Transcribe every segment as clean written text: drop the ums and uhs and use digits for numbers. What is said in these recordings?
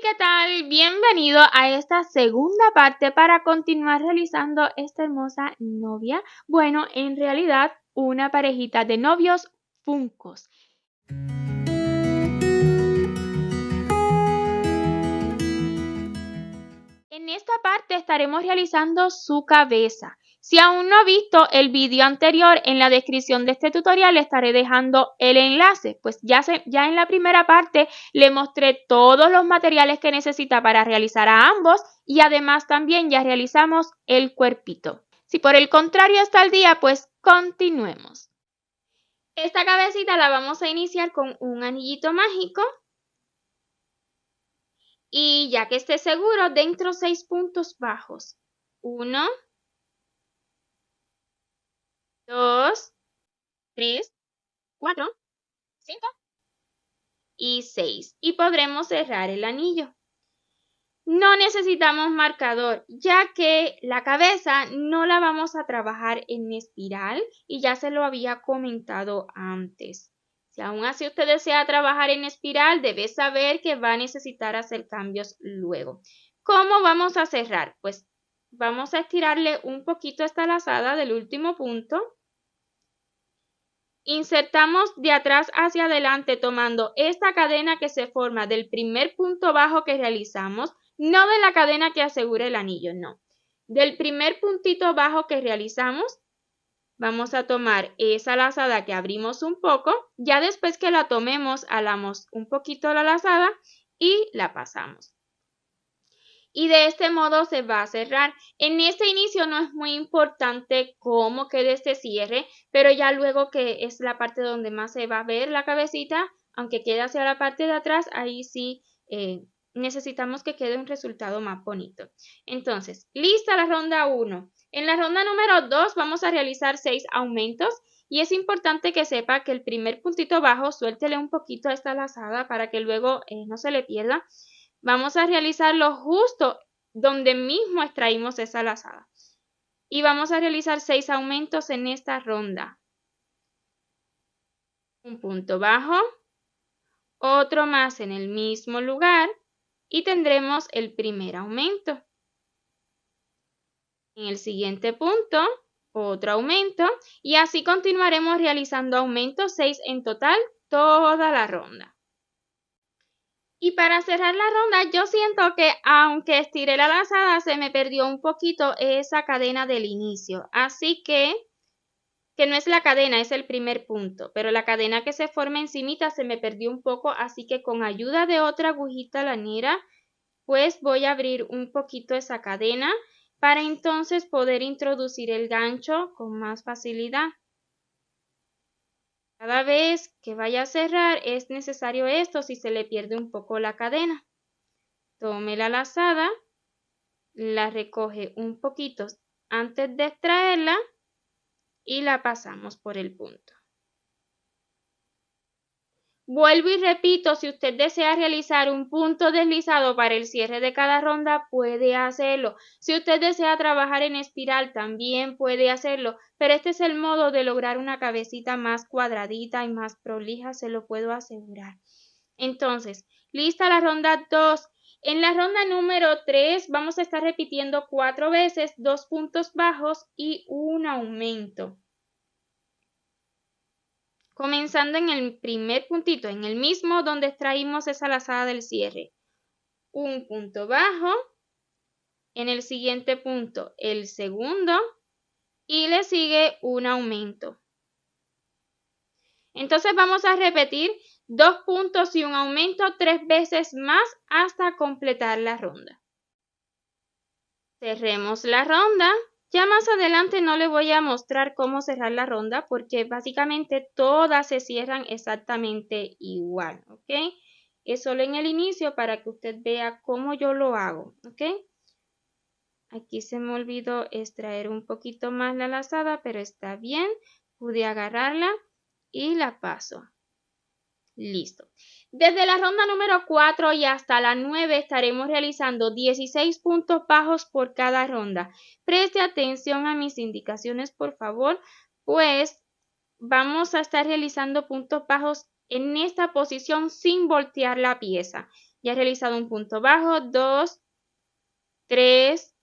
¿Qué tal? Bienvenido a esta segunda parte para continuar realizando esta hermosa novia. Bueno, en realidad una parejita de novios Funkos. En esta parte estaremos realizando su cabeza. Si aún no ha visto el vídeo anterior, en la descripción de este tutorial le estaré dejando el enlace, pues ya en la primera parte le mostré todos los materiales que necesita para realizar a ambos y además también ya realizamos el cuerpito. Si por el contrario está al día, pues continuemos. Esta cabecita la vamos a iniciar con un anillito mágico. Y ya que esté seguro, dentro 6 puntos bajos. 1, 2, 3, 4, 5 y 6. Y podremos cerrar el anillo. No necesitamos marcador, ya que la cabeza no la vamos a trabajar en espiral y ya se lo había comentado antes. Si aún así usted desea trabajar en espiral, debe saber que va a necesitar hacer cambios luego. ¿Cómo vamos a cerrar? Pues vamos a estirarle un poquito esta lazada del último punto. Insertamos de atrás hacia adelante tomando esta cadena que se forma del primer punto bajo que realizamos, no de la cadena que asegura el anillo, no. Del primer puntito bajo que realizamos, vamos a tomar esa lazada que abrimos un poco, ya después que la tomemos, alamos un poquito la lazada y la pasamos. Y de este modo se va a cerrar. En este inicio no es muy importante cómo quede este cierre, pero ya luego que es la parte donde más se va a ver la cabecita, aunque quede hacia la parte de atrás, ahí sí necesitamos que quede un resultado más bonito. Entonces, lista la ronda 1. En la ronda número 2 vamos a realizar 6 aumentos y es importante que sepa que el primer puntito bajo suéltele un poquito a esta lazada para que luego no se le pierda. Vamos a realizarlo justo donde mismo extraímos esa lazada. Y vamos a realizar 6 aumentos en esta ronda. Un punto bajo, otro más en el mismo lugar y tendremos el primer aumento. En el siguiente punto, otro aumento y así continuaremos realizando aumentos, 6 en total, toda la ronda. Y para cerrar la ronda, yo siento que aunque estiré la lazada, se me perdió un poquito esa cadena del inicio. Así que no es la cadena, es el primer punto. Pero la cadena que se forma encimita se me perdió un poco, así que con ayuda de otra agujita lanera, pues voy a abrir un poquito esa cadena para entonces poder introducir el gancho con más facilidad. Cada vez que vaya a cerrar es necesario esto si se le pierde un poco la cadena. Tome la lazada, la recoge un poquito antes de extraerla y la pasamos por el punto. Vuelvo y repito, si usted desea realizar un punto deslizado para el cierre de cada ronda, puede hacerlo. Si usted desea trabajar en espiral, también puede hacerlo, pero este es el modo de lograr una cabecita más cuadradita y más prolija, se lo puedo asegurar. Entonces, lista la ronda 2. En la ronda número 3 vamos a estar repitiendo 4 veces, 2 puntos bajos y un aumento. Comenzando en el primer puntito, en el mismo donde extraímos esa lazada del cierre. Un punto bajo, en el siguiente punto el segundo y le sigue un aumento. Entonces vamos a repetir 2 puntos y un aumento 3 veces más hasta completar la ronda. Cerremos la ronda. Ya más adelante no le voy a mostrar cómo cerrar la ronda porque básicamente todas se cierran exactamente igual, ¿ok? Es solo en el inicio para que usted vea cómo yo lo hago, ¿ok? Aquí se me olvidó extraer un poquito más la lazada, pero está bien. Pude agarrarla y la paso. Listo. Desde la ronda número 4 y hasta la 9 estaremos realizando 16 puntos bajos por cada ronda. Preste atención a mis indicaciones, por favor, pues vamos a estar realizando puntos bajos en esta posición sin voltear la pieza. Ya he realizado un punto bajo, 2, 3,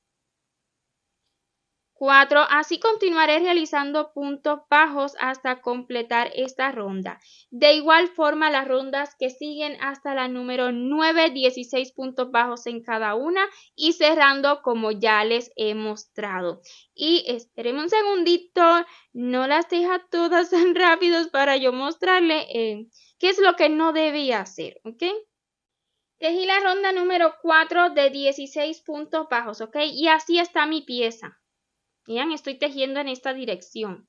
4. Así continuaré realizando puntos bajos hasta completar esta ronda. De igual forma, las rondas que siguen hasta la número 9, 16 puntos bajos en cada una y cerrando como ya les he mostrado. Y esperen un segundito, no las deja todas tan rápidos para yo mostrarle qué es lo que no debía hacer, ¿ok? Tejí la ronda número 4 de 16 puntos bajos, ¿ok? Y así está mi pieza. Vean, estoy tejiendo en esta dirección.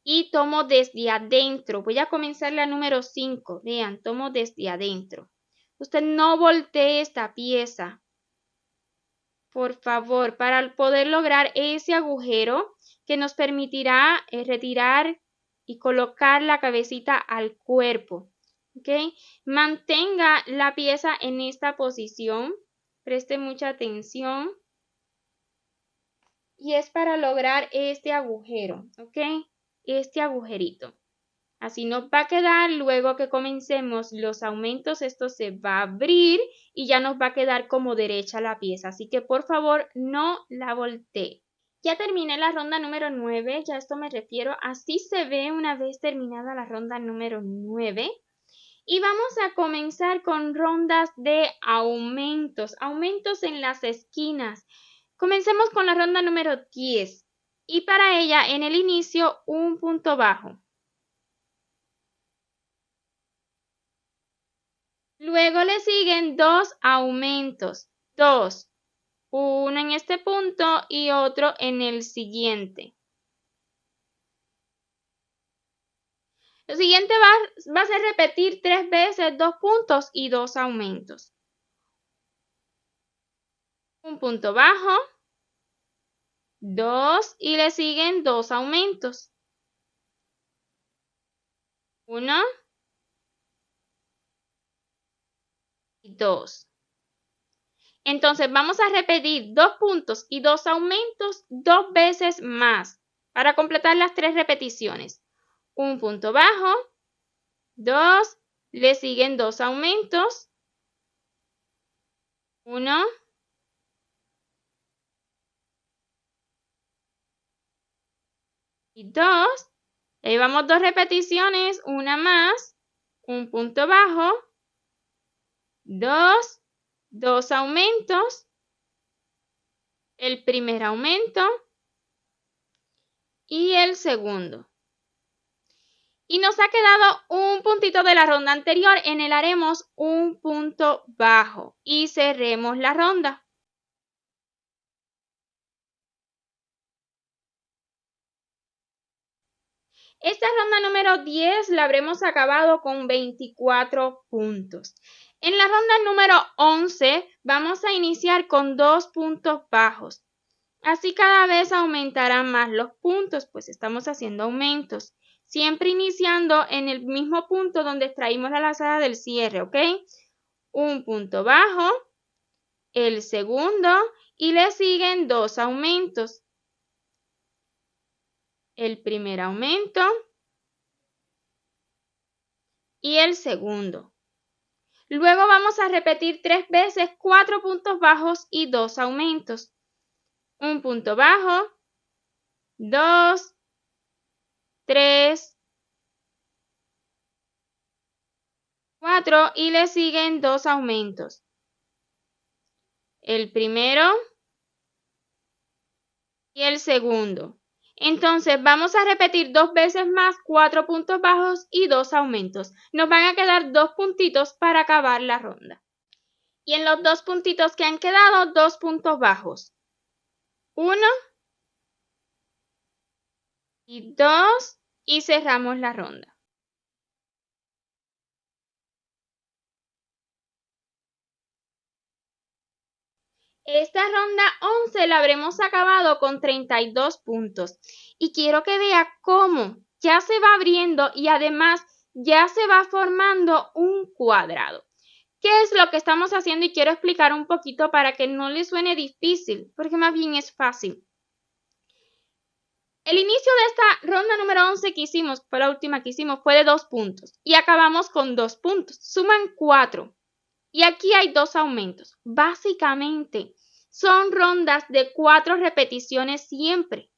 Y tomo desde adentro. Voy a comenzar la número 5. Vean, tomo desde adentro. Usted no voltee esta pieza. Por favor, para poder lograr ese agujero que nos permitirá retirar y colocar la cabecita al cuerpo. ¿Ok? Mantenga la pieza en esta posición. Preste mucha atención. Y es para lograr este agujero, ¿ok? Este agujerito. Así nos va a quedar luego que comencemos los aumentos, esto se va a abrir y ya nos va a quedar como derecha la pieza. Así que por favor no la voltee. Ya terminé la ronda número 9, ya esto me refiero, así se ve una vez terminada la ronda número 9. Y vamos a comenzar con rondas de aumentos, aumentos en las esquinas. Comencemos con la ronda número 10 y para ella en el inicio un punto bajo. Luego le siguen dos aumentos, dos, uno en este punto y otro en el siguiente. Lo siguiente va a ser repetir 3 veces 2 puntos y 2 aumentos. Un punto bajo, 2 y le siguen 2 aumentos. 1 y 2. Entonces vamos a repetir 2 puntos y 2 aumentos 2 veces más para completar las 3 repeticiones. Un punto bajo, 2, le siguen 2 aumentos, 1 y 2. Ahí vamos 2 repeticiones, una más, un punto bajo, 2, 2 aumentos, el primer aumento y el segundo. Y nos ha quedado un puntito de la ronda anterior, en él haremos un punto bajo y cerremos la ronda. Esta ronda número 10 la habremos acabado con 24 puntos. En la ronda número 11 vamos a iniciar con 2 puntos bajos. Así cada vez aumentarán más los puntos, pues estamos haciendo aumentos. Siempre iniciando en el mismo punto donde extraímos la lazada del cierre, ¿ok? Un punto bajo, el segundo y le siguen 2 aumentos. El primer aumento y el segundo. Luego vamos a repetir 3 veces 4 puntos bajos y 2 aumentos. Un punto bajo, 2, 3, 4 y le siguen 2 aumentos. El primero y el segundo. Entonces vamos a repetir 2 veces más 4 puntos bajos y 2 aumentos. Nos van a quedar 2 puntitos para acabar la ronda. Y en los 2 puntitos que han quedado, 2 puntos bajos. 1 y 2 y cerramos la ronda. Esta ronda 11 la habremos acabado con 32 puntos. Y quiero que vea cómo ya se va abriendo y además ya se va formando un cuadrado. ¿Qué es lo que estamos haciendo? Y quiero explicar un poquito para que no le suene difícil, porque más bien es fácil. El inicio de esta ronda número 11 que hicimos, fue la última que hicimos, fue de 2 puntos. Y acabamos con 2 puntos. Suman 4. Y aquí hay 2 aumentos. Básicamente, son rondas de 4 repeticiones siempre.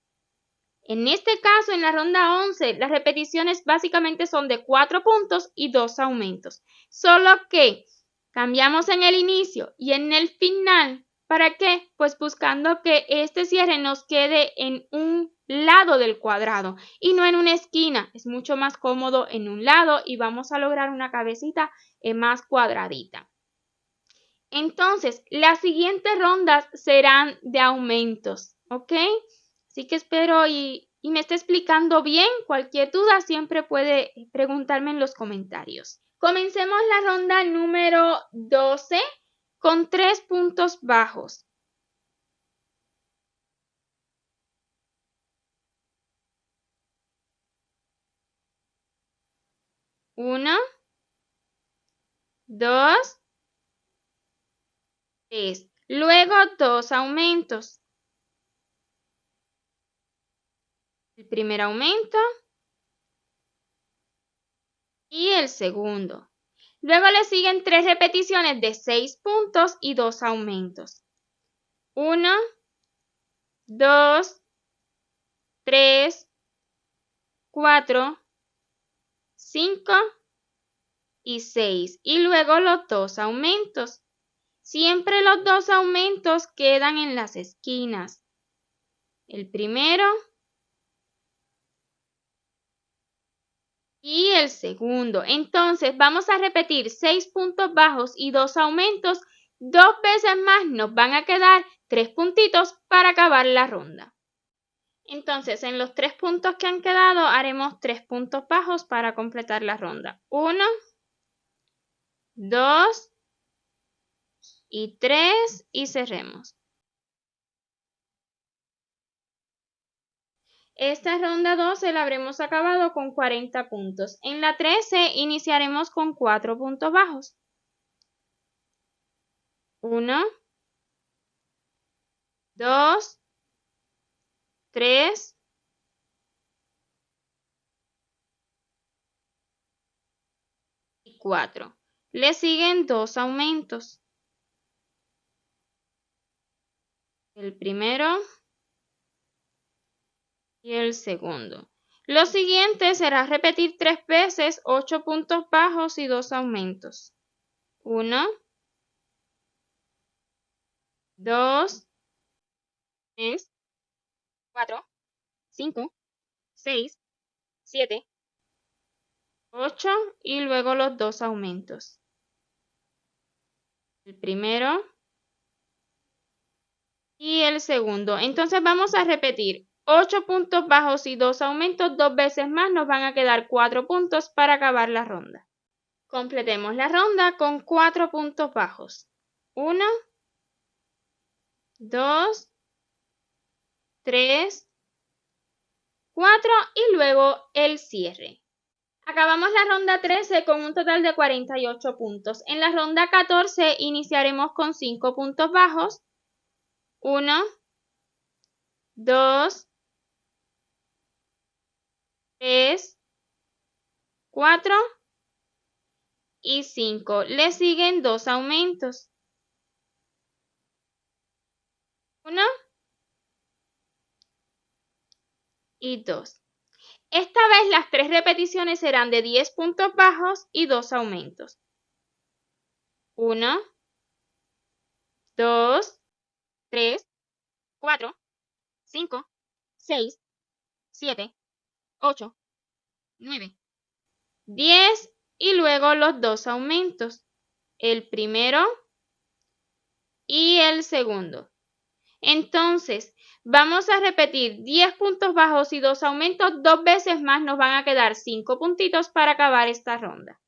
En este caso, en la ronda 11, las repeticiones básicamente son de 4 puntos y 2 aumentos. Solo que cambiamos en el inicio y en el final. ¿Para qué? Pues buscando que este cierre nos quede en un lado del cuadrado y no en una esquina. Es mucho más cómodo en un lado y vamos a lograr una cabecita más cuadradita. Entonces, las siguientes rondas serán de aumentos, ¿ok? Así que espero y me esté explicando bien. Cualquier duda siempre puede preguntarme en los comentarios. Comencemos la ronda número 12 con 3 puntos bajos. 1, 2, 3. Luego 2 aumentos. El primer aumento y el segundo. Luego le siguen 3 repeticiones de 6 puntos y 2 aumentos. 1, 2, 3, 4, 5 y 6. Y luego los 2 aumentos. Siempre los 2 aumentos quedan en las esquinas. El primero y el segundo. Entonces vamos a repetir 6 puntos bajos y 2 aumentos. 2 veces más nos van a quedar 3 puntitos para acabar la ronda. Entonces en los 3 puntos que han quedado haremos 3 puntos bajos para completar la ronda. 1, 2 y 3 y cerremos. Esta ronda 12 la habremos acabado con 40 puntos. En la 13 iniciaremos con 4 puntos bajos. 1, 2, 3, 4. Le siguen 2 aumentos. El primero y el segundo. Lo siguiente será repetir 3 veces 8 puntos bajos y 2 aumentos. 1, 2, 3, 4, 5, 6, 7, 8 y luego los 2 aumentos. El primero y el segundo. Entonces vamos a repetir 8 puntos bajos y 2 aumentos 2 veces más. Nos van a quedar 4 puntos para acabar la ronda. Completemos la ronda con 4 puntos bajos. 1, 2, 3, 4 y luego el cierre. Acabamos la ronda 13 con un total de 48 puntos. En la ronda 14 iniciaremos con 5 puntos bajos. 1, 2, 3, 4 y 5. Le siguen 2 aumentos. 1 y 2. Esta vez las 3 repeticiones serán de 10 puntos bajos y 2 aumentos. 1, 2, 3, 4, 5, 6, 7, 8, 9, 10 y luego los 2 aumentos. El primero y el segundo. Entonces, vamos a repetir 10 puntos bajos y 2 aumentos 2 veces más. Nos van a quedar 5 puntitos para acabar esta ronda.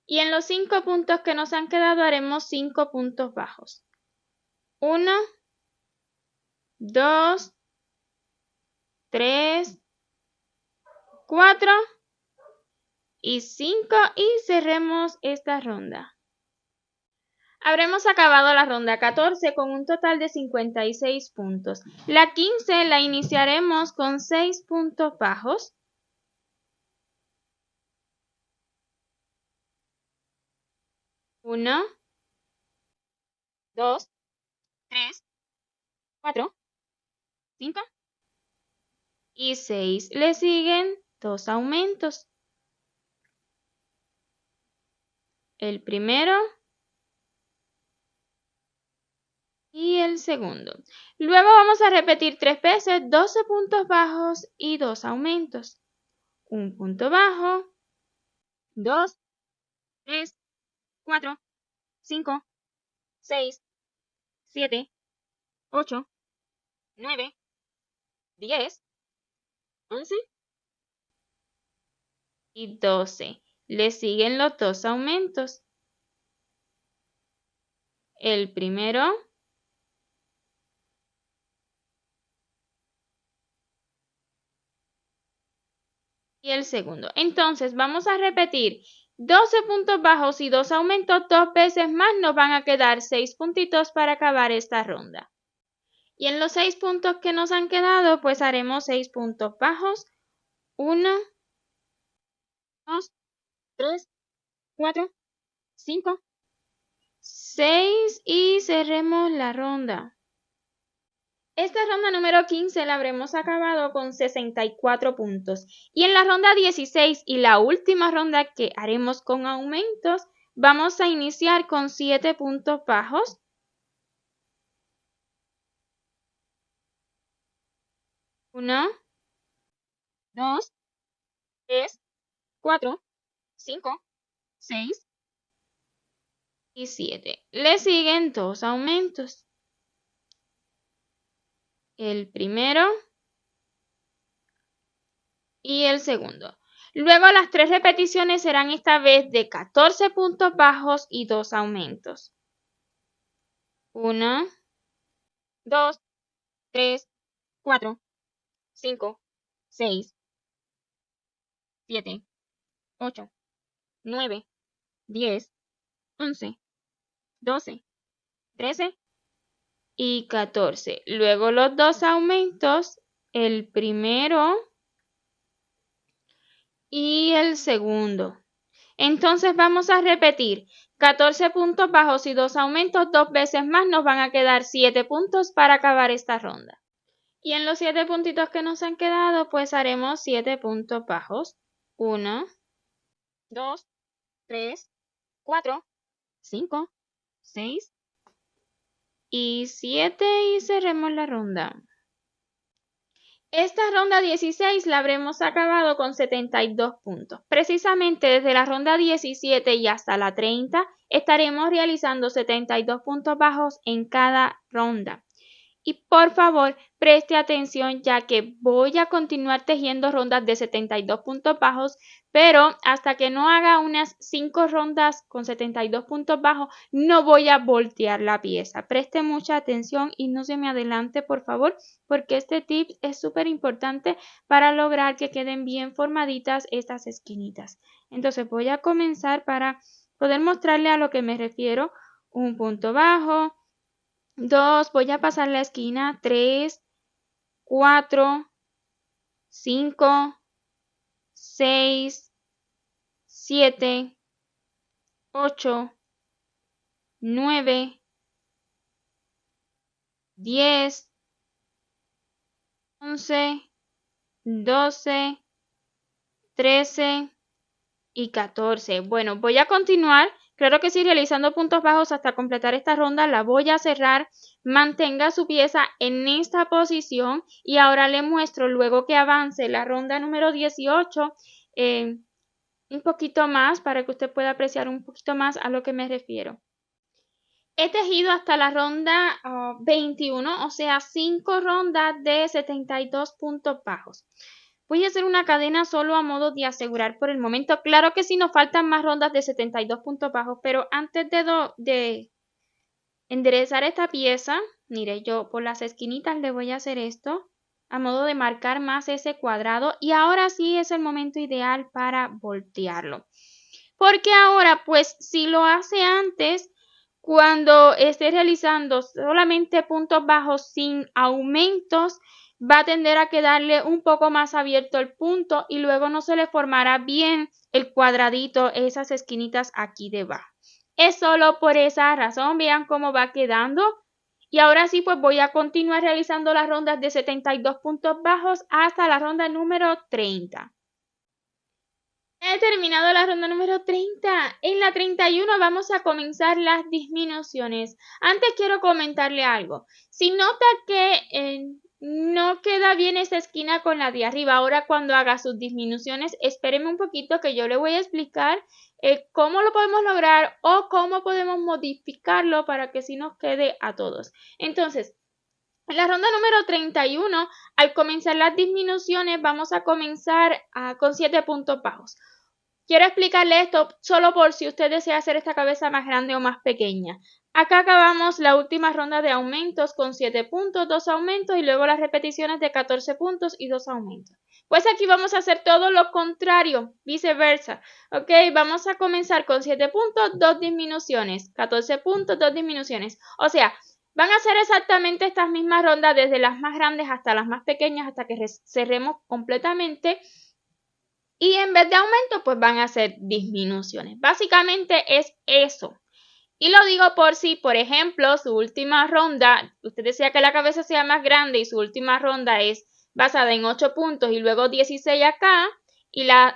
Y en los 5 puntos que nos han quedado haremos 5 puntos bajos. 1, 2, 3, 4 y 5 y cerremos esta ronda. Habremos acabado la ronda 14 con un total de 56 puntos. La 15 la iniciaremos con 6 puntos bajos. 1, 2, 3, 4, 5 y 6. Le siguen 2 aumentos. El primero y el segundo. Luego vamos a repetir 3 veces 12 puntos bajos y 2 aumentos. Un punto bajo, 2, 3, 4, 5, 6, 7, 8, 9, 10, 11 y 12. Le siguen los 2 aumentos. El primero y el segundo. Entonces vamos a repetir 12 puntos bajos y 2 aumentos 2 veces más. Nos van a quedar 6 puntitos para acabar esta ronda. Y en los 6 puntos que nos han quedado, pues haremos 6 puntos bajos. 1, 2, 3, 4, 5, 6 y cerremos la ronda. Esta ronda número 15 la habremos acabado con 64 puntos. Y en la ronda 16 y la última ronda que haremos con aumentos, vamos a iniciar con 7 puntos bajos. 1, 2, 3, 4, 5, 6 y 7. Le siguen 2 aumentos. El primero y el segundo. Luego las 3 repeticiones serán esta vez de 14 puntos bajos y 2 aumentos. 1, 2, 3, 4, 5, 6, 7, 8, 9, 10, 11, 12, 13 y 14. Luego los 2 aumentos, el primero y el segundo. Entonces vamos a repetir 14 puntos bajos y 2 aumentos 2 veces más. Nos van a quedar 7 puntos para acabar esta ronda. Y en los 7 puntitos que nos han quedado, pues haremos 7 puntos bajos. 1, 2, 3, 4, 5, 6 y 7 y cerremos la ronda. Esta ronda 16 la habremos acabado con 72 puntos. Precisamente desde la ronda 17 y hasta la 30 estaremos realizando 72 puntos bajos en cada ronda. Y por favor, preste atención ya que voy a continuar tejiendo rondas de 72 puntos bajos, pero hasta que no haga unas 5 rondas con 72 puntos bajos, no voy a voltear la pieza. Preste mucha atención y no se me adelante, por favor, porque este tip es súper importante para lograr que queden bien formaditas estas esquinitas. Entonces voy a comenzar para poder mostrarle a lo que me refiero. Un punto bajo, 2, voy a pasar la esquina, 3, 4, 5, 6, 7, 8, 9, 10, 11, 12, 13 y 14. Bueno, voy a continuar. Claro que sí, realizando puntos bajos hasta completar esta ronda. La voy a cerrar. Mantenga su pieza en esta posición y ahora le muestro luego que avance la ronda número 18 un poquito más para que usted pueda apreciar un poquito más a lo que me refiero. He tejido hasta la ronda 21, o sea 5 rondas de 72 puntos bajos. Voy a hacer una cadena solo a modo de asegurar por el momento. Claro que sí nos faltan más rondas de 72 puntos bajos, pero antes de enderezar esta pieza, mire, yo por las esquinitas le voy a hacer esto a modo de marcar más ese cuadrado y ahora sí es el momento ideal para voltearlo. Porque ahora, pues, si lo hace antes, cuando esté realizando solamente puntos bajos sin aumentos, va a tender a quedarle un poco más abierto el punto y luego no se le formará bien el cuadradito, esas esquinitas aquí debajo. Es solo por esa razón, vean cómo va quedando. Y ahora sí, pues voy a continuar realizando las rondas de 72 puntos bajos hasta la ronda número 30. He terminado la ronda número 30. En la 31 vamos a comenzar las disminuciones. Antes quiero comentarle algo. Si nota que no queda bien esa esquina con la de arriba, ahora cuando haga sus disminuciones, espéreme un poquito que yo le voy a explicar cómo lo podemos lograr o cómo podemos modificarlo para que sí nos quede a todos. Entonces, en la ronda número 31, al comenzar las disminuciones, vamos a comenzar con 7 puntos bajos. Quiero explicarle esto solo por si usted desea hacer esta cabeza más grande o más pequeña. Acá acabamos la última ronda de aumentos con 7 puntos, 2 aumentos y luego las repeticiones de 14 puntos y 2 aumentos. Pues aquí vamos a hacer todo lo contrario, viceversa. Ok, vamos a comenzar con 7 puntos, 2 disminuciones, 14 puntos, 2 disminuciones. O sea, van a hacer exactamente estas mismas rondas desde las más grandes hasta las más pequeñas hasta que cerremos completamente. Y en vez de aumento, pues van a hacer disminuciones. Básicamente es eso. Y lo digo por si, por ejemplo, su última ronda, usted decía que la cabeza sea más grande y su última ronda es basada en 8 puntos y luego 16 acá,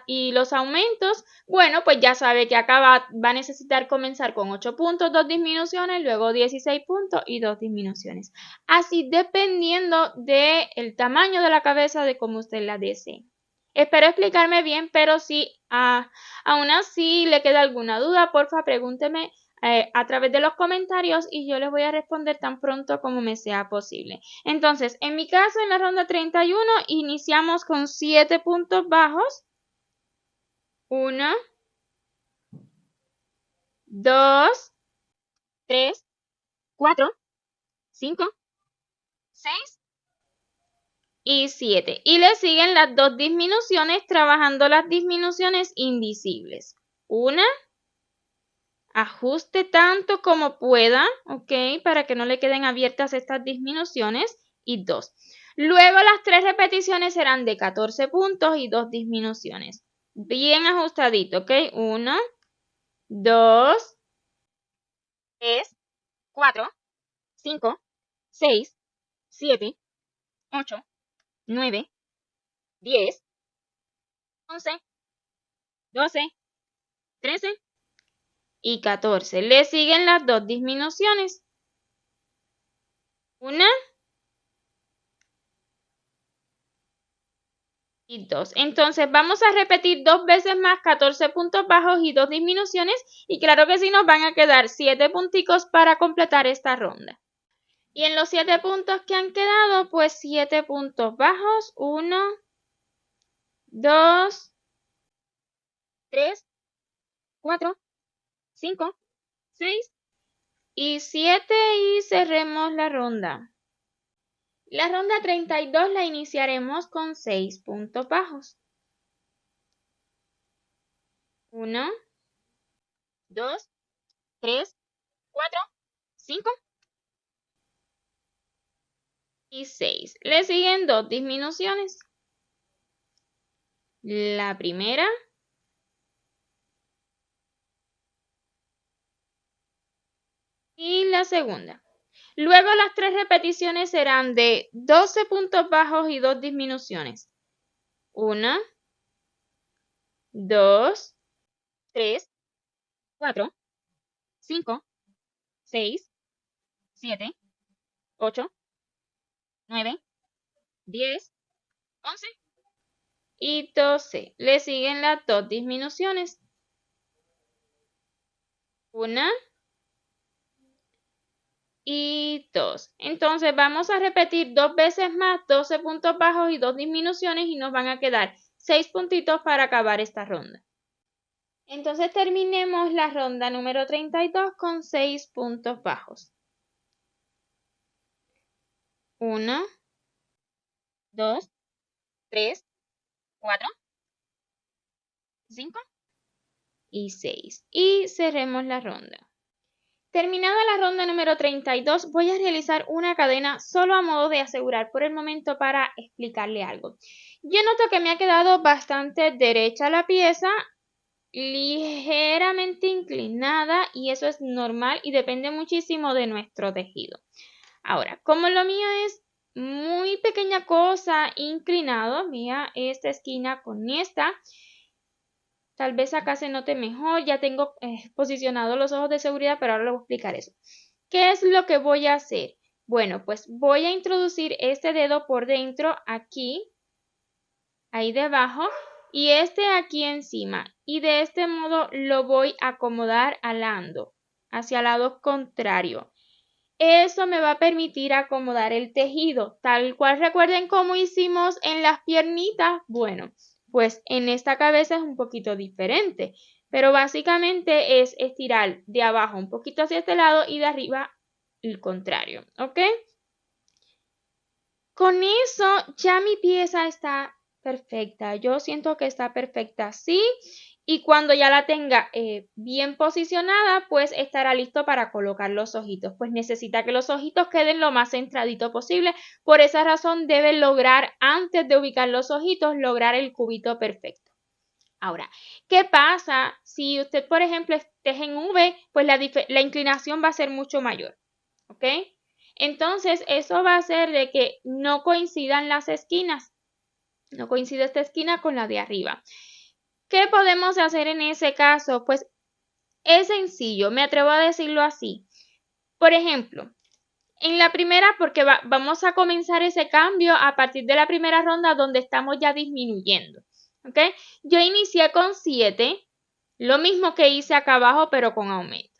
y los aumentos, bueno, pues ya sabe que acá va a necesitar comenzar con 8 puntos, 2 disminuciones, luego 16 puntos y 2 disminuciones. Así dependiendo del tamaño de la cabeza de cómo usted la desee. Espero explicarme bien, pero si aún así le queda alguna duda, porfa, pregúnteme a través de los comentarios y yo les voy a responder tan pronto como me sea posible. Entonces, en mi caso, en la ronda 31, iniciamos con 7 puntos bajos. 1, 2, 3, 4, 5, 6 y 7. Y le siguen las 2 disminuciones trabajando las disminuciones invisibles. Una, ajuste tanto como pueda, ¿ok? Para que no le queden abiertas estas disminuciones. Y 2. Luego las 3 repeticiones serán de 14 puntos y 2 disminuciones. Bien ajustadito, ¿ok? 1, 2, 3, 4, 5, 6, 7, 8, 9, 10, 11, 12, 13 y 14. Le siguen las 2 disminuciones. Una y 2. Entonces vamos a repetir 2 veces más 14 puntos bajos y 2 disminuciones y claro que sí nos van a quedar 7 punticos para completar esta ronda. Y en los 7 puntos que han quedado, pues 7 puntos bajos, 1, 2, 3, 4, 5, 6 y 7 y cerremos la ronda. La ronda 32 la iniciaremos con 6 puntos bajos. 1, 2, 3, 4, 5 y 6. Le siguen 2 disminuciones. La primera y la segunda. Luego las 3 repeticiones serán de 12 puntos bajos y 2 disminuciones. 1, 2, 3, 4, 5, 6, 7, 8, 9, 10, 11 y 12. Le siguen las 2 disminuciones. 1 y 2. Entonces vamos a repetir 2 veces más 12 puntos bajos y 2 disminuciones y nos van a quedar 6 puntitos para acabar esta ronda. Entonces terminemos la ronda número 32 con 6 puntos bajos. 1, 2, 3, 4, 5 y 6. Y cerremos la ronda. Terminada la ronda número 32, voy a realizar una cadena solo a modo de asegurar por el momento para explicarle algo. Yo noto que me ha quedado bastante derecha la pieza ligeramente inclinada y eso es normal y depende muchísimo de nuestro tejido. Ahora, como lo mío es muy pequeña cosa inclinado, mira esta esquina con esta, tal vez acá se note mejor, ya tengo posicionado los ojos de seguridad, pero ahora le voy a explicar eso. ¿Qué es lo que voy a hacer? Bueno, pues voy a introducir este dedo por dentro aquí, ahí debajo, y este aquí encima. Y de este modo lo voy a acomodar alando, hacia el lado contrario. Eso me va a permitir acomodar el tejido, tal cual recuerden cómo hicimos en las piernitas. Bueno, pues en esta cabeza es un poquito diferente, pero básicamente es estirar de abajo un poquito hacia este lado y de arriba el contrario, ¿ok? Con eso ya mi pieza está perfecta. Yo siento que está perfecta así y cuando ya la tenga bien posicionada, pues estará listo para colocar los ojitos. Pues necesita que los ojitos queden lo más centradito posible. Por esa razón debe lograr, antes de ubicar los ojitos, lograr el cubito perfecto. Ahora, ¿qué pasa si usted, por ejemplo, esté en V? Pues la inclinación va a ser mucho mayor, ¿ok? Entonces, eso va a hacer de que no coincidan las esquinas. No coincide esta esquina con la de arriba. ¿Qué podemos hacer en ese caso? Pues es sencillo, me atrevo a decirlo así. Por ejemplo, en la primera, porque vamos a comenzar ese cambio a partir de la primera ronda donde estamos ya disminuyendo. ¿Ok? Yo inicié con 7, lo mismo que hice acá abajo, pero con aumentos.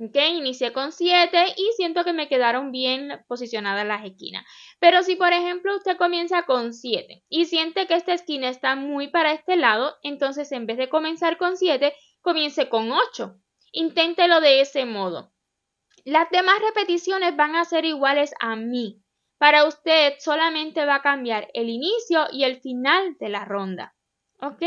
¿Ok? Inicié con 7 y siento que me quedaron bien posicionadas las esquinas. Pero si, por ejemplo, usted comienza con 7 y siente que esta esquina está muy para este lado, entonces en vez de comenzar con 7, comience con 8. Inténtelo de ese modo. Las demás repeticiones van a ser iguales a mí. Para usted solamente va a cambiar el inicio y el final de la ronda. ¿Ok?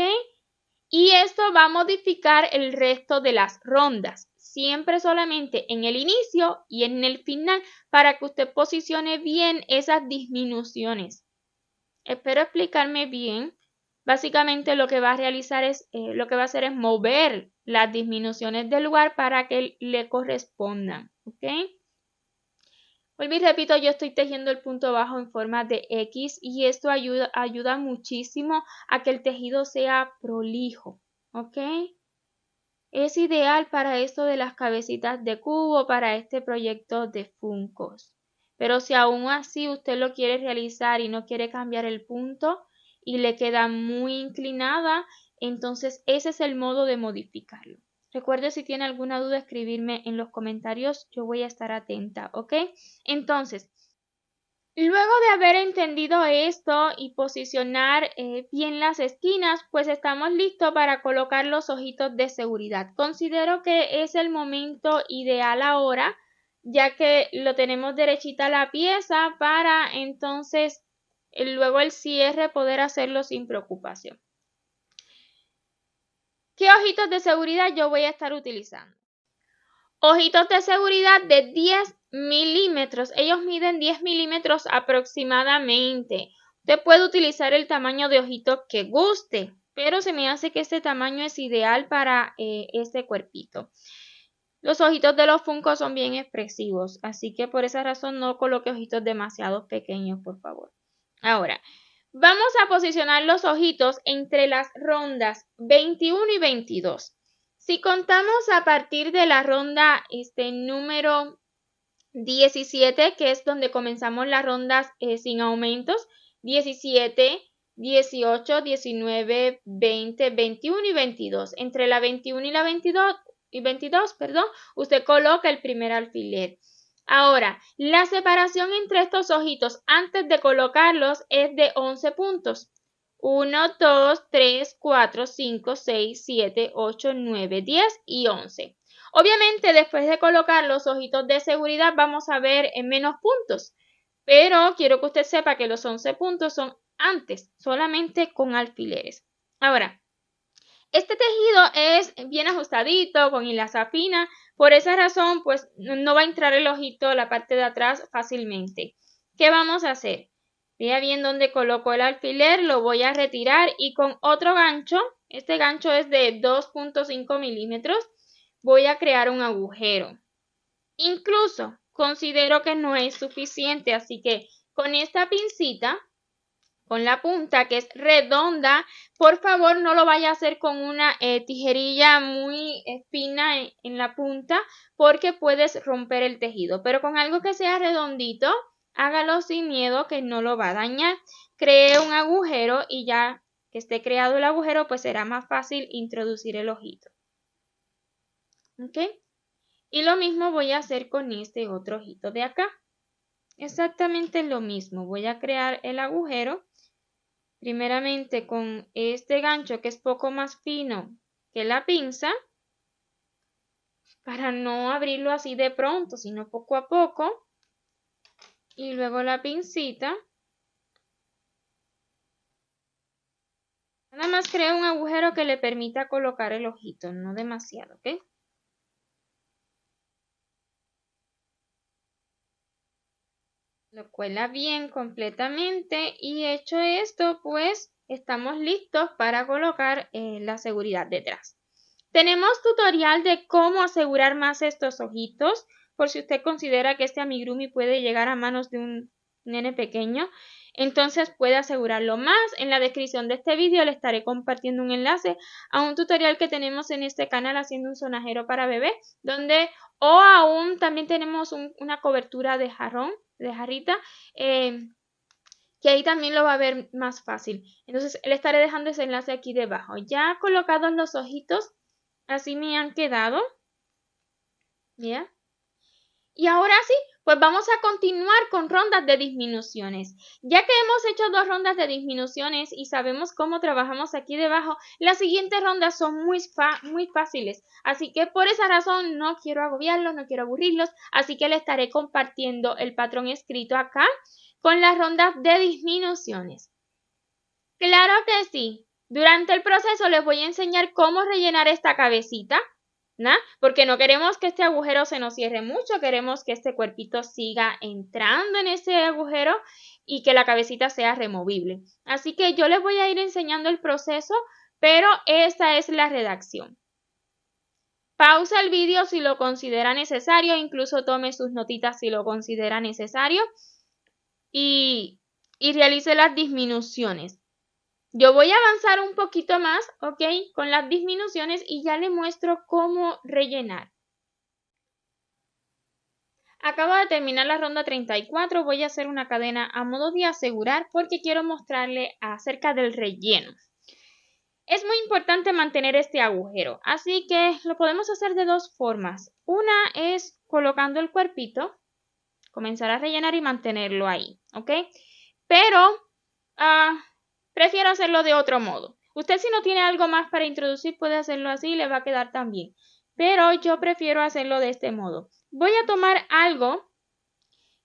Y esto va a modificar el resto de las rondas. Siempre solamente en el inicio y en el final para que usted posicione bien esas disminuciones. Espero explicarme bien. Básicamente lo que va a realizar es, lo que va a hacer es mover las disminuciones del lugar para que le correspondan. ¿Ok? Vuelvo y repito, yo estoy tejiendo el punto bajo en forma de X y esto ayuda muchísimo a que el tejido sea prolijo. ¿Ok? Es ideal para esto de las cabecitas de cubo, para este proyecto de Funkos. Pero si aún así usted lo quiere realizar y no quiere cambiar el punto y le queda muy inclinada, entonces ese es el modo de modificarlo. Recuerde, si tiene alguna duda, escribirme en los comentarios, yo voy a estar atenta, ¿ok? Entonces, luego de haber entendido esto y posicionar bien las esquinas, pues estamos listos para colocar los ojitos de seguridad. Considero que es el momento ideal ahora, ya que lo tenemos derechita la pieza para entonces luego el cierre poder hacerlo sin preocupación. ¿Qué ojitos de seguridad yo voy a estar utilizando? Ojitos de seguridad de 10 milímetros. Ellos miden 10 milímetros aproximadamente. Usted puede utilizar el tamaño de ojito que guste, pero se me hace que este tamaño es ideal para este cuerpito. Los ojitos de los Funko son bien expresivos, así que por esa razón no coloque ojitos demasiado pequeños, por favor. Ahora, vamos a posicionar los ojitos entre las rondas 21 y 22. Si contamos a partir de la ronda número 17, que es donde comenzamos las rondas sin aumentos, 17, 18, 19, 20, 21 y 22. Entre la 21 y la 22, usted coloca el primer alfiler. Ahora, la separación entre estos ojitos antes de colocarlos es de 11 puntos. 1, 2, 3, 4, 5, 6, 7, 8, 9, 10 y 11. Obviamente, después de colocar los ojitos de seguridad, vamos a ver en menos puntos. Pero quiero que usted sepa que los 11 puntos son antes, solamente con alfileres. Ahora, este tejido es bien ajustadito, con hilaza fina. Por esa razón, pues no va a entrar el ojito, la parte de atrás, fácilmente. ¿Qué vamos a hacer? Vea bien dónde coloco el alfiler, lo voy a retirar y con otro gancho Este gancho es de 2.5 milímetros. Voy a crear un agujero. Incluso considero que no es suficiente, así que con esta pincita, con la punta que es redonda, por favor no lo vaya a hacer con una tijerilla muy fina en la punta porque puedes romper el tejido, pero con algo que sea redondito, hágalo sin miedo que no lo va a dañar. Cree un agujero y ya que esté creado el agujero, pues será más fácil introducir el ojito. ¿Ok? Y lo mismo voy a hacer con este otro ojito de acá. Exactamente lo mismo. Voy a crear el agujero. Primeramente con este gancho que es poco más fino que la pinza. Para no abrirlo así de pronto, sino poco a poco. Y luego la pincita. Nada más creo un agujero que le permita colocar el ojito, no demasiado, ¿ok? Lo cuela bien completamente y hecho esto, pues estamos listos para colocar la seguridad detrás. Tenemos tutorial de cómo asegurar más estos ojitos, por si usted considera que este amigurumi puede llegar a manos de un nene pequeño. Entonces puede asegurarlo más. En la descripción de este vídeo le estaré compartiendo un enlace a un tutorial que tenemos en este canal haciendo un sonajero para bebé, donde aún también tenemos una cobertura de jarrón, de jarrita, que ahí también lo va a ver más fácil. Entonces le estaré dejando ese enlace aquí debajo. Ya colocados los ojitos, así me han quedado. ¿Ya? Y ahora sí, pues vamos a continuar con rondas de disminuciones. Ya que hemos hecho 2 rondas de disminuciones y sabemos cómo trabajamos aquí debajo, las siguientes rondas son muy fáciles. Así que por esa razón no quiero agobiarlos, no quiero aburrirlos. Así que le estaré compartiendo el patrón escrito acá con las rondas de disminuciones. Claro que sí. Durante el proceso les voy a enseñar cómo rellenar esta cabecita. ¿No? Porque no queremos que este agujero se nos cierre mucho, queremos que este cuerpito siga entrando en ese agujero y que la cabecita sea removible. Así que yo les voy a ir enseñando el proceso, pero esta es la redacción. Pausa el vídeo si lo considera necesario, incluso tome sus notitas si lo considera necesario y realice las disminuciones. Yo voy a avanzar un poquito más, ¿ok? Con las disminuciones y ya le muestro cómo rellenar. Acabo de terminar la ronda 34, voy a hacer una cadena a modo de asegurar porque quiero mostrarle acerca del relleno. Es muy importante mantener este agujero, así que lo podemos hacer de 2 formas. Una es colocando el cuerpito, comenzar a rellenar y mantenerlo ahí, ¿ok? Pero prefiero hacerlo de otro modo. Usted si no tiene algo más para introducir puede hacerlo así y le va a quedar también. Pero yo prefiero hacerlo de este modo. Voy a tomar algo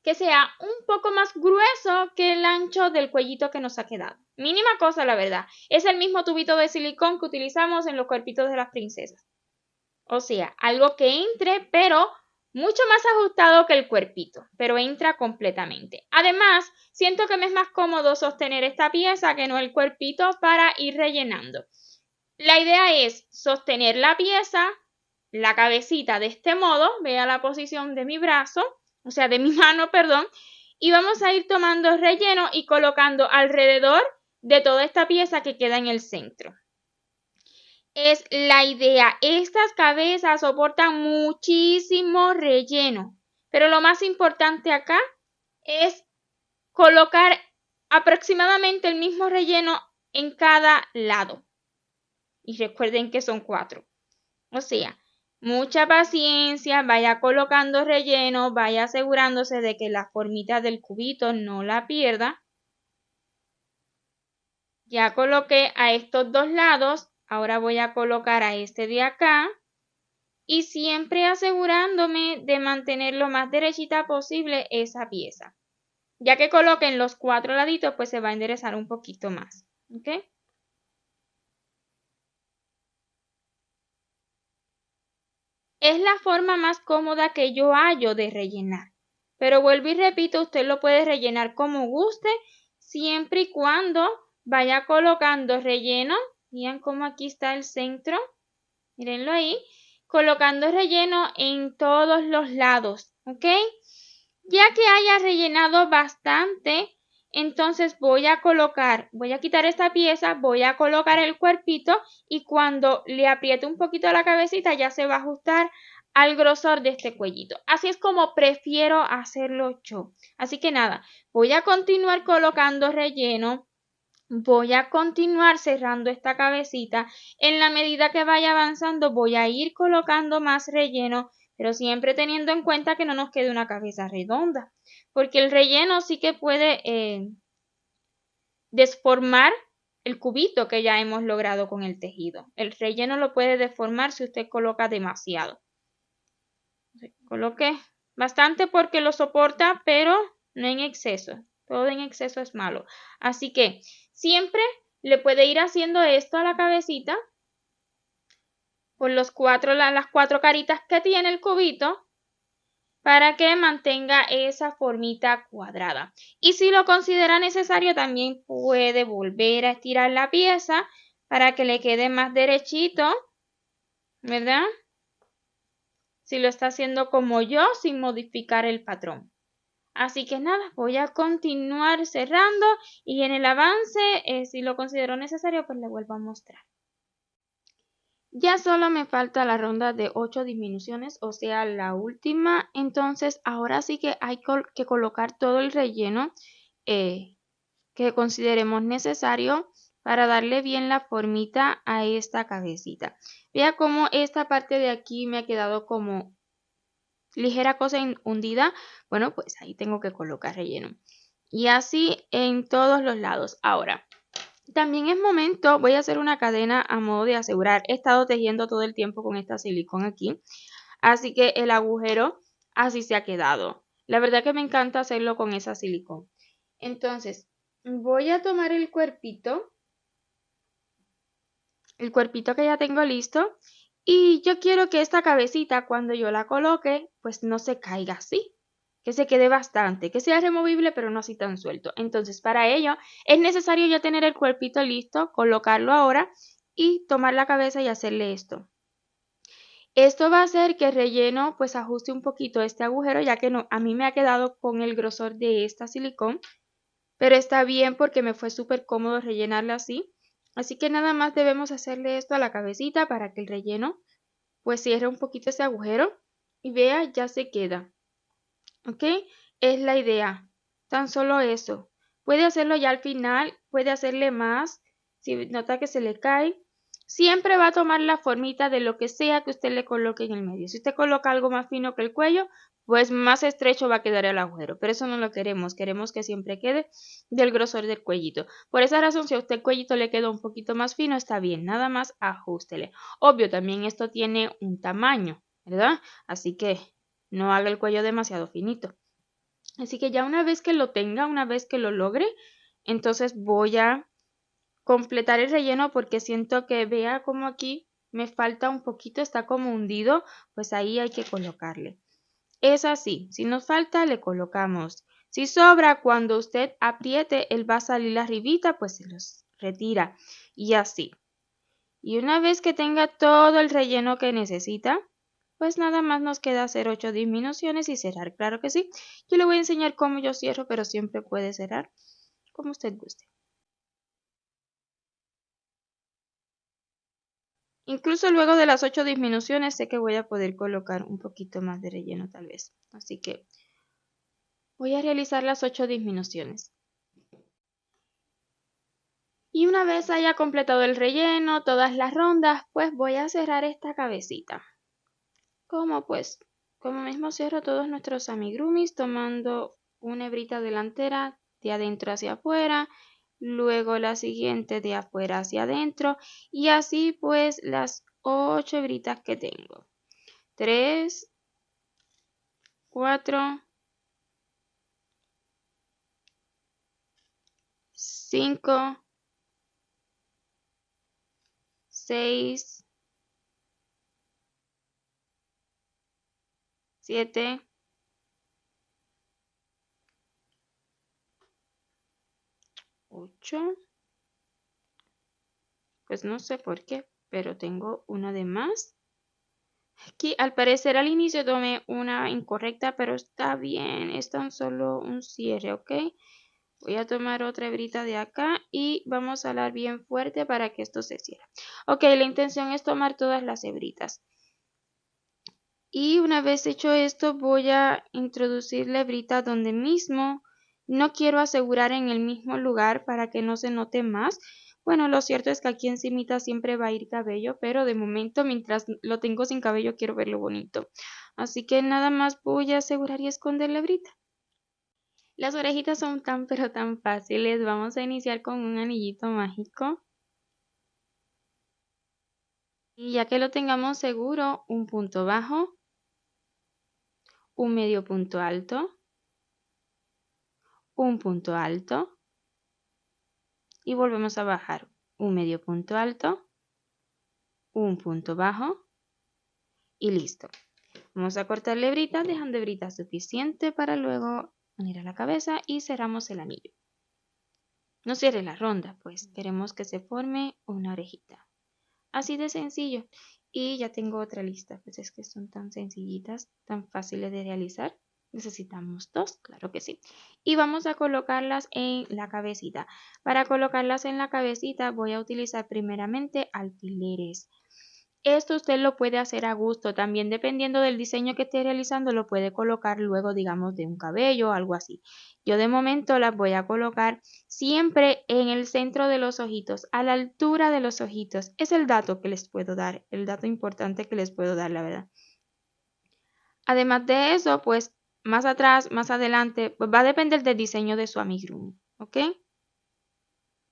que sea un poco más grueso que el ancho del cuellito que nos ha quedado. Mínima cosa, la verdad. Es el mismo tubito de silicón que utilizamos en los cuerpitos de las princesas. O sea, algo que entre, pero mucho más ajustado que el cuerpito, pero entra completamente. Además, siento que me es más cómodo sostener esta pieza que no el cuerpito para ir rellenando. La idea es sostener la pieza, la cabecita de este modo, vea la posición de mi brazo, o sea, de mi mano, perdón, y vamos a ir tomando relleno y colocando alrededor de toda esta pieza que queda en el centro. Es la idea. Estas cabezas soportan muchísimo relleno, pero lo más importante acá es colocar aproximadamente el mismo relleno en cada lado. Y recuerden que son 4. O sea, mucha paciencia, vaya colocando relleno, vaya asegurándose de que la formita del cubito no la pierda. Ya coloqué a estos 2 lados. Ahora voy a colocar a este de acá y siempre asegurándome de mantener lo más derechita posible esa pieza. Ya que coloquen los 4 laditos, pues se va a enderezar un poquito más. ¿Ok? Es la forma más cómoda que yo hallo de rellenar. Pero vuelvo y repito, usted lo puede rellenar como guste, siempre y cuando vaya colocando relleno Vean cómo aquí está el centro. Mírenlo ahí. Colocando relleno en todos los lados, ¿ok? Ya que haya rellenado bastante, entonces voy a quitar esta pieza, voy a colocar el cuerpito y cuando le apriete un poquito la cabecita ya se va a ajustar al grosor de este cuellito. Así es como prefiero hacerlo yo. Así que nada, voy a continuar colocando relleno. Voy a continuar cerrando esta cabecita. En la medida que vaya avanzando voy a ir colocando más relleno, pero siempre teniendo en cuenta que no nos quede una cabeza redonda, porque el relleno sí que puede desformar el cubito que ya hemos logrado con el tejido. El relleno lo puede deformar si usted coloca demasiado. Coloque bastante porque lo soporta, pero no en exceso. Todo en exceso es malo. Así que siempre le puede ir haciendo esto a la cabecita por las cuatro caritas que tiene el cubito para que mantenga esa formita cuadrada. Y si lo considera necesario, también puede volver a estirar la pieza para que le quede más derechito, ¿verdad? Si lo está haciendo como yo, sin modificar el patrón. Así que nada, voy a continuar cerrando y en el avance, si lo considero necesario, pues le vuelvo a mostrar. Ya solo me falta la ronda de 8 disminuciones, o sea, la última. Entonces, ahora sí que hay que colocar todo el relleno que consideremos necesario para darle bien la formita a esta cabecita. Vea cómo esta parte de aquí me ha quedado como ligera cosa hundida. Bueno, pues ahí tengo que colocar relleno. Y así en todos los lados. Ahora, también es momento, voy a hacer una cadena a modo de asegurar. He estado tejiendo todo el tiempo con esta silicón aquí. Así que el agujero así se ha quedado. La verdad que me encanta hacerlo con esa silicón. Entonces, voy a tomar el cuerpito que ya tengo listo. Y yo quiero que esta cabecita, cuando yo la coloque, pues no se caiga así. Que se quede bastante, que sea removible pero no así tan suelto. Entonces para ello es necesario ya tener el cuerpito listo, colocarlo ahora y tomar la cabeza y hacerle esto. Esto va a hacer que el relleno pues ajuste un poquito este agujero ya que no, a mí me ha quedado con el grosor de esta silicón. Pero está bien porque me fue súper cómodo rellenarla así. Así que nada más debemos hacerle esto a la cabecita para que el relleno pues cierre un poquito ese agujero y vea ya se queda. ¿Ok? Es la idea. Tan solo eso. Puede hacerlo ya al final, puede hacerle más. Si nota que se le cae, siempre va a tomar la formita de lo que sea que usted le coloque en el medio. Si usted coloca algo más fino que el cuello, pues más estrecho va a quedar el agujero. Pero eso no lo queremos. Queremos que siempre quede del grosor del cuellito. Por esa razón, si a usted el cuellito le queda un poquito más fino, está bien. Nada más ajústele. Obvio, también esto tiene un tamaño, ¿verdad? Así que no haga el cuello demasiado finito. Así que ya una vez que lo tenga, una vez que lo logre, entonces voy a completar el relleno porque siento que vea como aquí me falta un poquito, está como hundido, pues ahí hay que colocarle. Es así, si nos falta le colocamos. Si sobra, cuando usted apriete, él va a salir la arribita, pues se los retira y así. Y una vez que tenga todo el relleno que necesita, pues nada más nos queda hacer 8 disminuciones y cerrar, claro que sí. Yo le voy a enseñar cómo yo cierro, pero siempre puede cerrar como usted guste. Incluso luego de las 8 disminuciones sé que voy a poder colocar un poquito más de relleno tal vez. Así que voy a realizar las 8 disminuciones. Y una vez haya completado el relleno, todas las rondas, pues voy a cerrar esta cabecita. Como mismo cierro todos nuestros amigurumis tomando una hebrita delantera de adentro hacia afuera, luego la siguiente de afuera hacia adentro y así pues las 8 hebritas que tengo. 3, 4, 5, 6, 7, 8. Pues no sé por qué, pero tengo una de más. Aquí al parecer al inicio tomé una incorrecta, pero está bien, es tan solo un cierre, ¿ok? Voy a tomar otra hebrita de acá y vamos a jalar bien fuerte para que esto se cierre. Ok, la intención es tomar todas las hebritas. Y una vez hecho esto, voy a introducir la hebrita donde mismo. No quiero asegurar en el mismo lugar para que no se note más. Bueno, lo cierto es que aquí encimita siempre va a ir cabello, pero de momento mientras lo tengo sin cabello quiero verlo bonito. Así que nada más voy a asegurar y esconder la hebrita. Las orejitas son tan pero tan fáciles. Vamos a iniciar con un anillito mágico. Y ya que lo tengamos seguro, un punto bajo, un medio punto alto, un punto alto y volvemos a bajar un medio punto alto, un punto bajo y listo. Vamos a cortar la hebrita dejando hebrita suficiente para luego unir a la cabeza y cerramos el anillo. No cierre la ronda, pues queremos que se forme una orejita. Así de sencillo. Y ya tengo otra lista, pues es que son tan sencillitas, tan fáciles de realizar. Necesitamos dos, claro que sí. Y vamos a colocarlas en la cabecita. Para colocarlas en la cabecita voy a utilizar primeramente alfileres. Esto usted lo puede hacer a gusto, también dependiendo del diseño que esté realizando lo puede colocar luego digamos de un cabello o algo así. Yo de momento las voy a colocar siempre en el centro de los ojitos, a la altura de los ojitos. Es el dato que les puedo dar, el dato importante que les puedo dar, la verdad. Además de eso, pues más atrás, más adelante, pues va a depender del diseño de su amigurumi, ¿ok?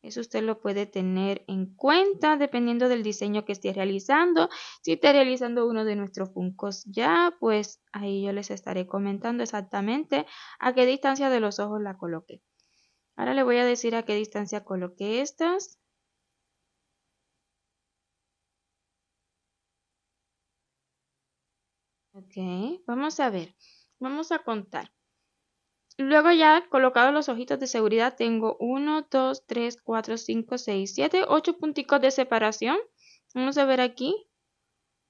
Eso usted lo puede tener en cuenta dependiendo del diseño que esté realizando. Si esté realizando uno de nuestros funcos ya, pues ahí yo les estaré comentando exactamente a qué distancia de los ojos la coloqué. Ahora le voy a decir a qué distancia coloqué estas. Ok, vamos a ver. Vamos a contar. Luego ya colocados los ojitos de seguridad tengo 1, 2, 3, 4, 5, 6, 7, 8 punticos de separación. Vamos a ver aquí.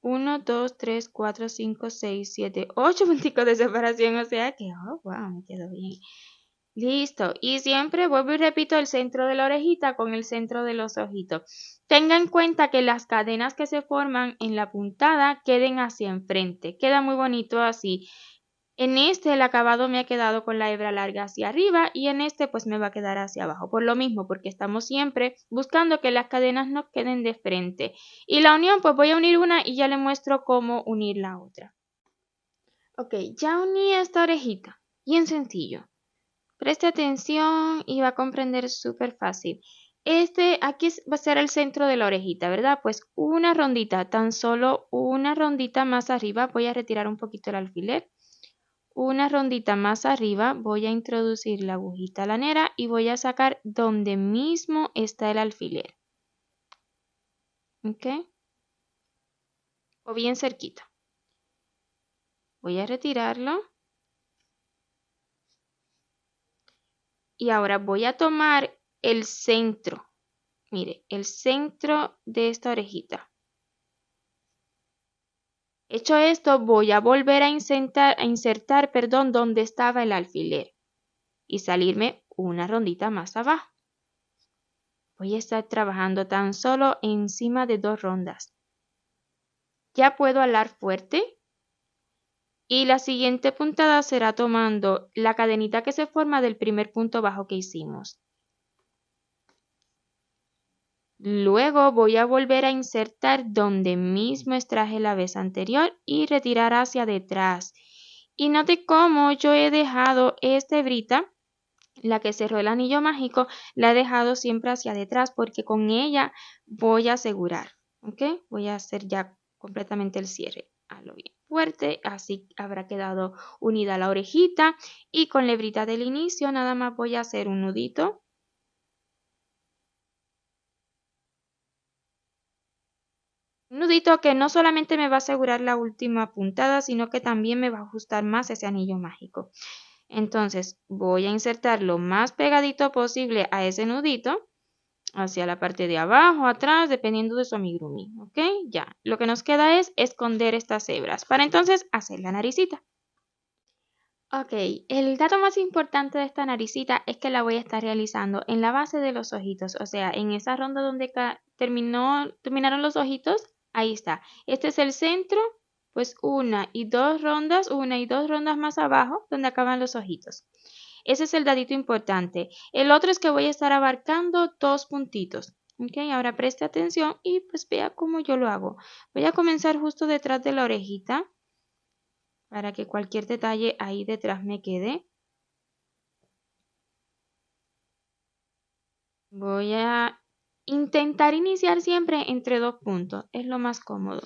1, 2, 3, 4, 5, 6, 7, 8 punticos de separación, o sea que, oh, wow, me quedó bien. Listo, y siempre vuelvo y repito el centro de la orejita con el centro de los ojitos. Tenga en cuenta que las cadenas que se forman en la puntada queden hacia enfrente, queda muy bonito así. En este el acabado me ha quedado con la hebra larga hacia arriba y en este pues me va a quedar hacia abajo. Por lo mismo, porque estamos siempre buscando que las cadenas nos queden de frente. Y la unión pues voy a unir una y ya le muestro cómo unir la otra. Ok, ya uní esta orejita. Bien sencillo. Preste atención y va a comprender súper fácil. Aquí va a ser el centro de la orejita, ¿verdad? Pues una rondita, tan solo una rondita más arriba. Voy a retirar un poquito el alfiler. Una rondita más arriba voy a introducir la agujita lanera y voy a sacar donde mismo está el alfiler. ¿Ok? O bien cerquita. Voy a retirarlo. Y ahora voy a tomar el centro. Mire, el centro de esta orejita. Hecho esto, voy a volver a insertar, donde estaba el alfiler. Y salirme una rondita más abajo. Voy a estar trabajando tan solo encima de 2 rondas. Ya puedo alar fuerte. Y la siguiente puntada será tomando la cadenita que se forma del primer punto bajo que hicimos. Luego voy a volver a insertar donde mismo extraje la vez anterior y retirar hacia detrás. Y note cómo yo he dejado esta hebrita, la que cerró el anillo mágico, la he dejado siempre hacia detrás porque con ella voy a asegurar. ¿Ok? Voy a hacer ya completamente el cierre. Hazlo bien fuerte, así habrá quedado unida la orejita y con la hebrita del inicio nada más voy a hacer un nudito. Un nudito que no solamente me va a asegurar la última puntada, sino que también me va a ajustar más ese anillo mágico. Entonces voy a insertar lo más pegadito posible a ese nudito. hacia la parte de abajo, atrás, dependiendo de su amigurumi, ¿ok? Ya, lo que nos queda es esconder estas hebras para entonces hacer la naricita. Ok, el dato más importante de esta naricita es que la voy a estar realizando en la base de los ojitos, o sea, en esa ronda donde terminaron los ojitos, ahí está. Este es el centro, pues una y dos rondas más abajo donde acaban los ojitos. Ese es el datito importante. El otro es que voy a estar abarcando dos puntitos. Ok, ahora preste atención y pues vea cómo yo lo hago. Voy a comenzar justo detrás de la orejita para que cualquier detalle ahí detrás me quede. Voy a intentar iniciar siempre entre dos puntos, es lo más cómodo.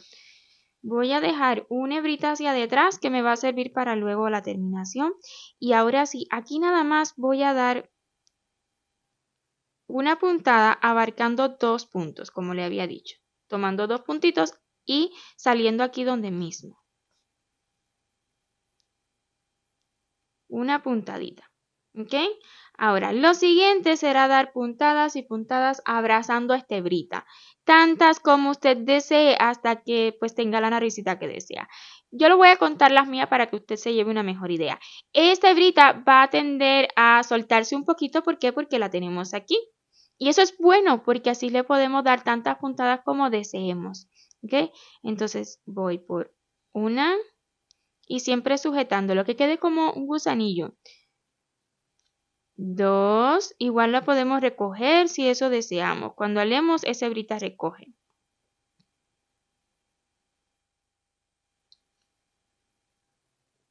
Voy a dejar una hebrita hacia detrás que me va a servir para luego la terminación. Y ahora sí, aquí nada más voy a dar una puntada abarcando dos puntos, como le había dicho. Tomando dos puntitos y saliendo aquí donde mismo. Una puntadita. ¿Ok? Ahora, lo siguiente será dar puntadas y puntadas abrazando a esta hebrita. Tantas como usted desee hasta que pues tenga la naricita que desea. Yo le voy a contar las mías para que usted se lleve una mejor idea. Esta hebrita va a tender a soltarse un poquito. ¿Por qué? Porque la tenemos aquí. Y eso es bueno porque así le podemos dar tantas puntadas como deseemos. ¿Ok? Entonces voy por una y siempre sujetando lo que quede como un gusanillo. Dos, igual la podemos recoger si eso deseamos. Cuando alemos, esa hebrita recoge.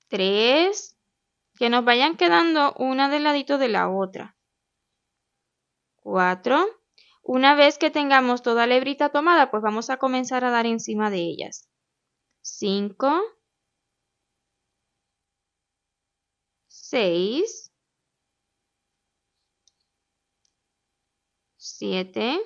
Tres, que nos vayan quedando una del ladito de la otra. Cuatro, una vez que tengamos toda la hebrita tomada, pues vamos a comenzar a dar encima de ellas. Cinco, seis, siete,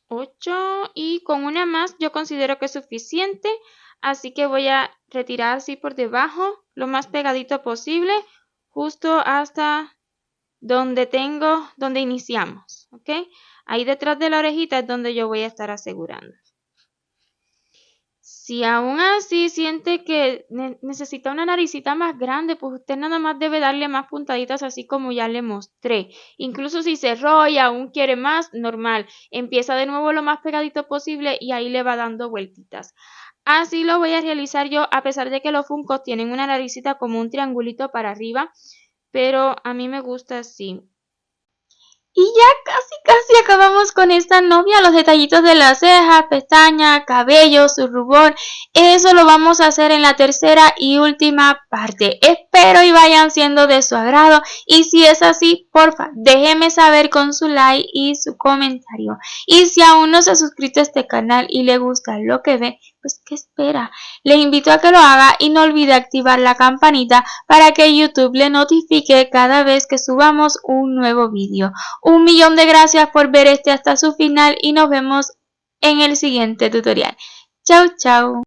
8 y con una más yo considero que es suficiente, así que voy a retirar así por debajo lo más pegadito posible justo hasta donde iniciamos, ¿ok? Ahí detrás de la orejita es donde yo voy a estar asegurando. Si aún así siente que necesita una naricita más grande, pues usted nada más debe darle más puntaditas así como ya le mostré. Incluso si cerró y aún quiere más, normal. Empieza de nuevo lo más pegadito posible y ahí le va dando vueltitas. Así lo voy a realizar yo, a pesar de que los Funkos tienen una naricita como un triangulito para arriba, pero a mí me gusta así. Y ya casi acabamos con esta novia, los detallitos de las cejas, pestañas, cabello, su rubor. Eso lo vamos a hacer en la tercera y última parte. Espero y vayan siendo de su agrado. Y si es así, porfa, déjeme saber con su like y su comentario. Y si aún no se ha suscrito a este canal y le gusta lo que ve, pues ¿qué espera? Les invito a que lo haga y no olvide activar la campanita para que YouTube le notifique cada vez que subamos un nuevo vídeo. 1.000.000 de gracias por ver este hasta su final y nos vemos en el siguiente tutorial. Chau, chau.